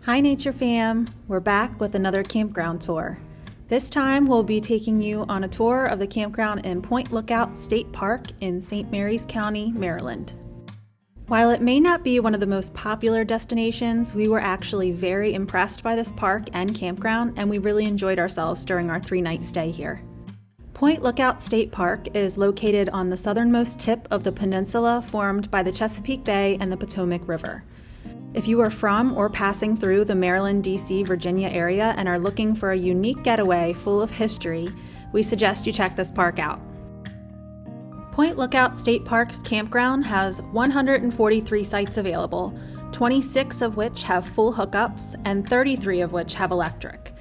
Hi Nature Fam! We're back with another campground tour. This time we'll be taking you on a tour of the campground in Point Lookout State Park in St. Mary's County, Maryland. While it may not be one of the most popular destinations, we were actually very impressed by this park and campground, and we really enjoyed ourselves during our 3-night stay here. Point Lookout State Park is located on the southernmost tip of the peninsula formed by the Chesapeake Bay and the Potomac River. If you are from or passing through the Maryland, D.C., Virginia area and are looking for a unique getaway full of history, we suggest you check this park out. Point Lookout State Park's campground has 143 sites available, 26 of which have full hookups and 33 of which have electric.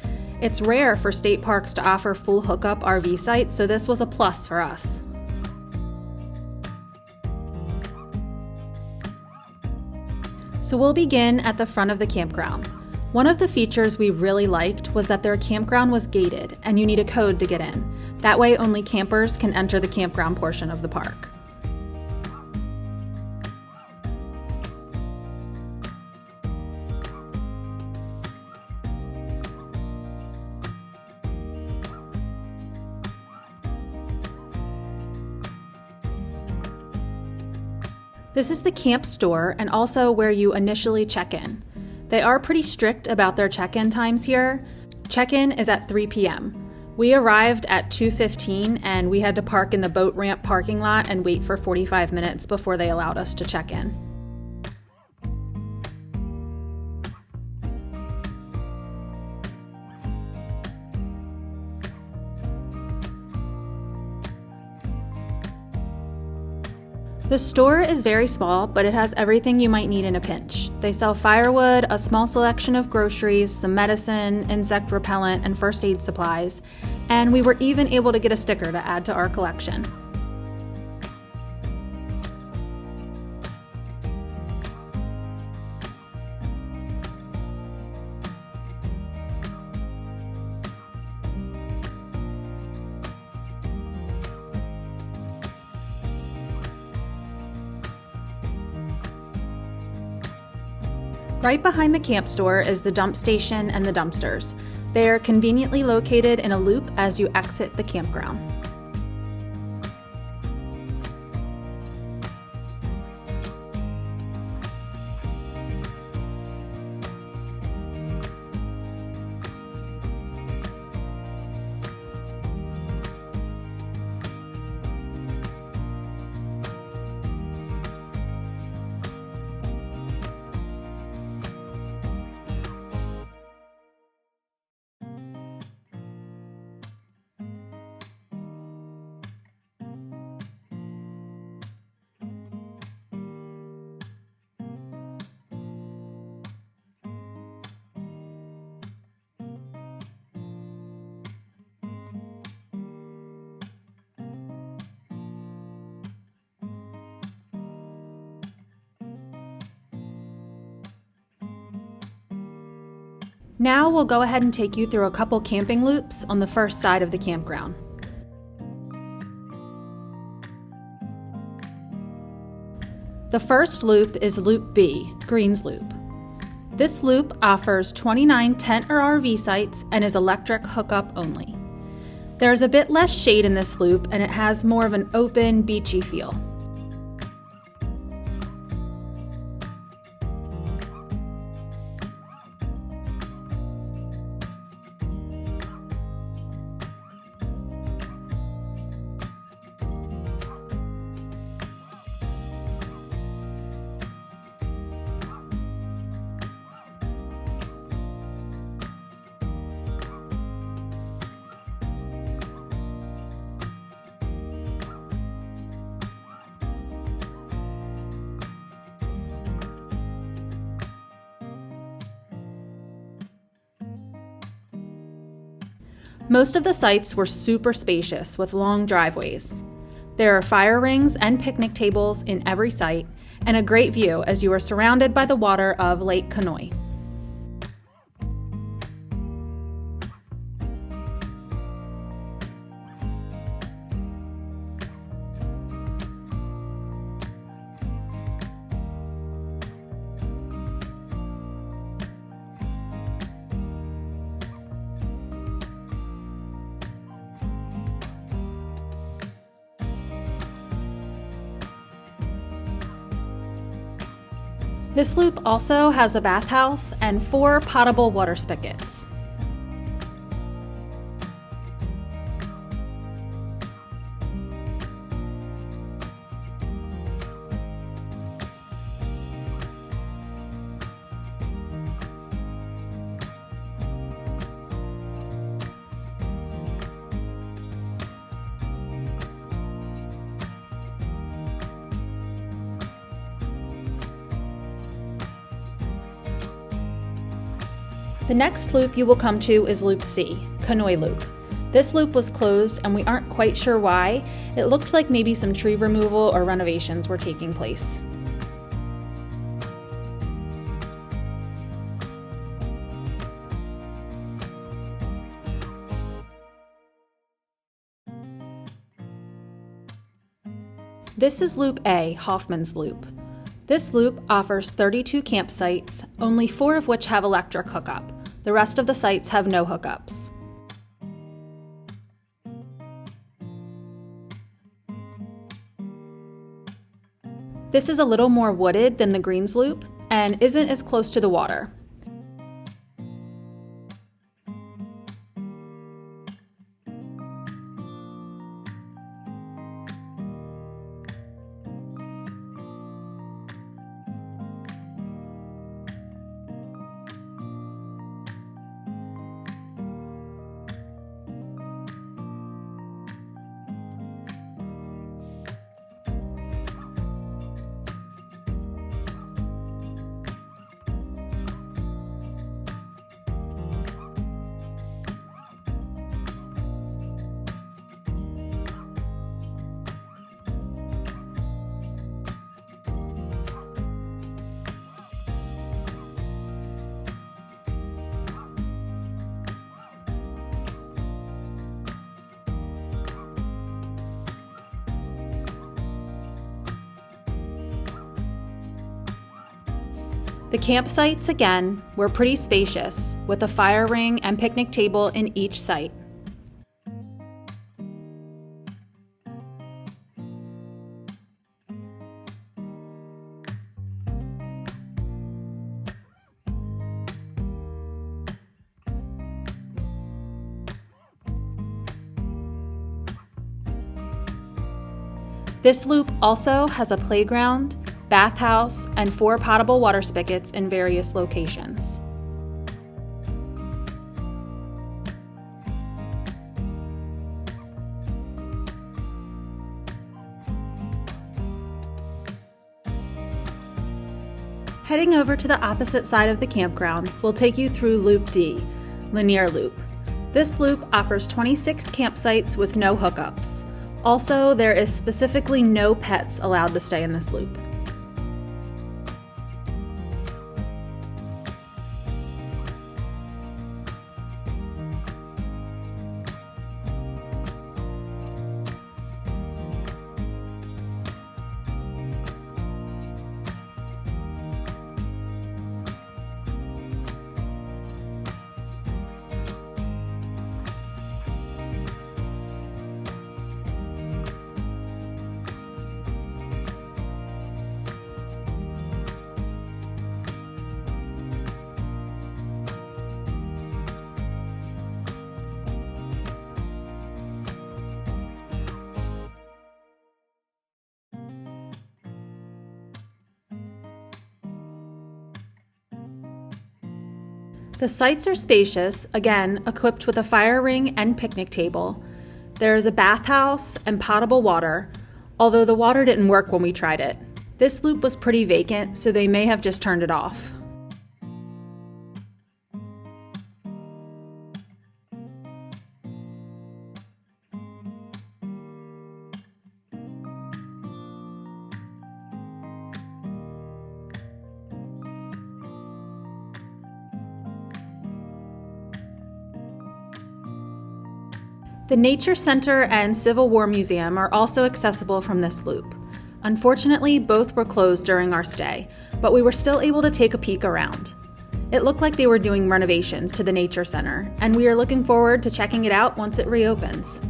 It's rare for state parks to offer full hookup RV sites, so this was a plus for us. So we'll begin at the front of the campground. One of the features we really liked was that their campground was gated and you need a code to get in. That way only campers can enter the campground portion of the park. This is the camp store and also where you initially check in. They are pretty strict about their check-in times here. Check-in is at 3 p.m. We arrived at 2:15 and we had to park in the boat ramp parking lot and wait for 45 minutes before they allowed us to check in. The store is very small, but it has everything you might need in a pinch. They sell firewood, a small selection of groceries, some medicine, insect repellent, and first aid supplies, and we were even able to get a sticker to add to our collection. Right behind the camp store is the dump station and the dumpsters. They are conveniently located in a loop as you exit the campground. Now we'll go ahead and take you through a couple camping loops on the first side of the campground. The first loop is Loop B, Greens Loop. This loop offers 29 tent or RV sites and is electric hookup only. There's a bit less shade in this loop and it has more of an open, beachy feel. Most of the sites were super spacious with long driveways. There are fire rings and picnic tables in every site, and a great view as you are surrounded by the water of Lake Conoy. This loop also has a bathhouse and 4 potable water spigots. The next loop you will come to is Loop C, Canoe Loop. This loop was closed and we aren't quite sure why. It looked like maybe some tree removal or renovations were taking place. This is Loop A, Hoffman's Loop. This loop offers 32 campsites, only 4 of which have electric hookup. The rest of the sites have no hookups. This is a little more wooded than the Greens Loop and isn't as close to the water. The campsites, again, were pretty spacious, with a fire ring and picnic table in each site. This loop also has a playground, bathhouse, and 4 potable water spigots in various locations. Heading over to the opposite side of the campground will take you through Loop D, Linear Loop. This loop offers 26 campsites with no hookups. Also, there is specifically no pets allowed to stay in this loop. The sites are spacious, again, equipped with a fire ring and picnic table. There is a bathhouse and potable water, although the water didn't work when we tried it. This loop was pretty vacant, so they may have just turned it off. The Nature Center and Civil War Museum are also accessible from this loop. Unfortunately, both were closed during our stay, but we were still able to take a peek around. It looked like they were doing renovations to the Nature Center, and we are looking forward to checking it out once it reopens.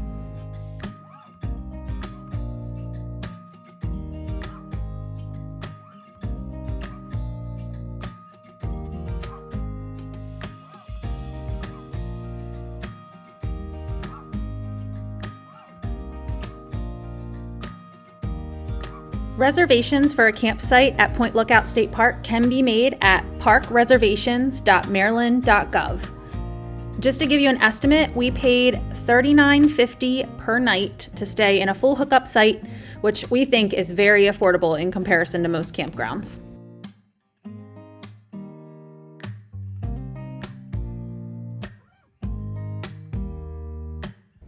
Reservations for a campsite at Point Lookout State Park can be made at parkreservations.maryland.gov. Just to give you an estimate, we paid $39.50 per night to stay in a full hookup site, which we think is very affordable in comparison to most campgrounds.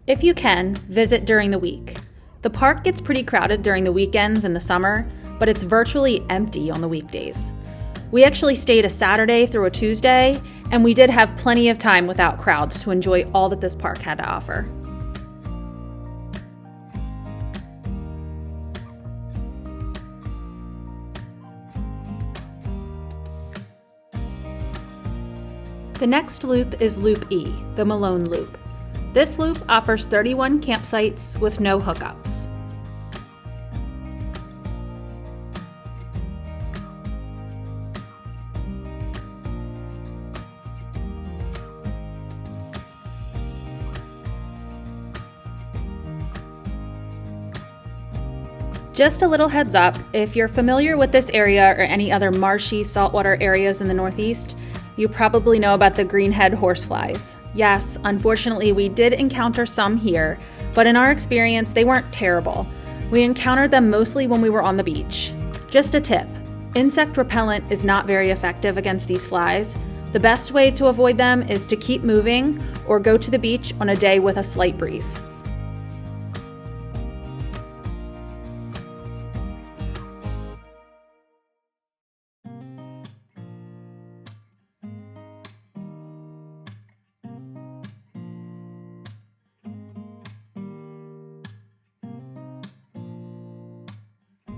If you can, visit during the week. The park gets pretty crowded during the weekends in the summer, but it's virtually empty on the weekdays. We actually stayed a Saturday through a Tuesday, and we did have plenty of time without crowds to enjoy all that this park had to offer. The next loop is Loop E, the Malone Loop. This loop offers 31 campsites with no hookups. Just a little heads up, if you're familiar with this area or any other marshy saltwater areas in the Northeast, you probably know about the greenhead horseflies. Yes, unfortunately we did encounter some here, but in our experience they weren't terrible. We encountered them mostly when we were on the beach. Just a tip, insect repellent is not very effective against these flies. The best way to avoid them is to keep moving or go to the beach on a day with a slight breeze.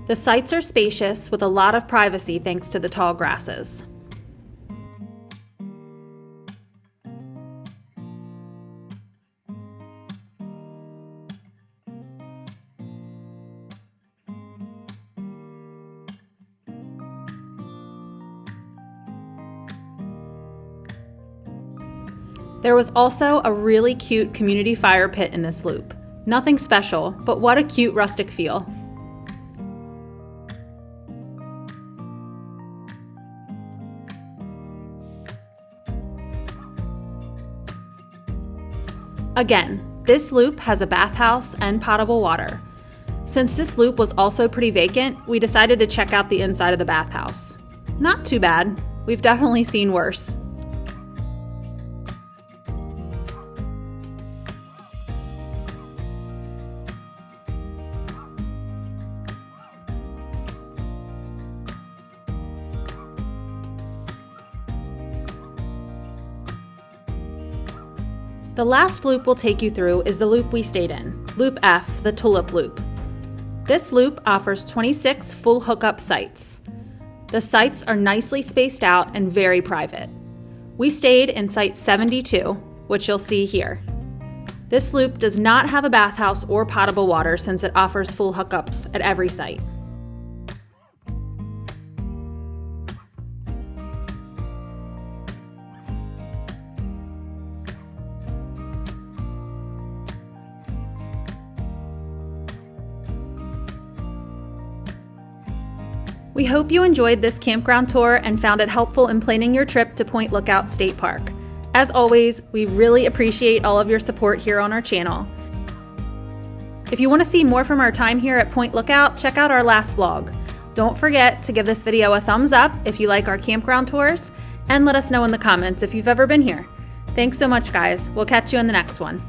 The sites are spacious with a lot of privacy thanks to the tall grasses. There was also a really cute community fire pit in this loop. Nothing special, but what a cute rustic feel. Again, this loop has a bathhouse and potable water. Since this loop was also pretty vacant, we decided to check out the inside of the bathhouse. Not too bad. We've definitely seen worse. The last loop we'll take you through is the loop we stayed in, Loop F, the Tulip Loop. This loop offers 26 full hookup sites. The sites are nicely spaced out and very private. We stayed in Site 72, which you'll see here. This loop does not have a bathhouse or potable water since it offers full hookups at every site. We hope you enjoyed this campground tour and found it helpful in planning your trip to Point Lookout State Park. As always, we really appreciate all of your support here on our channel. If you want to see more from our time here at Point Lookout, check out our last vlog. Don't forget to give this video a thumbs up if you like our campground tours, and let us know in the comments if you've ever been here. Thanks so much, guys. We'll catch you in the next one.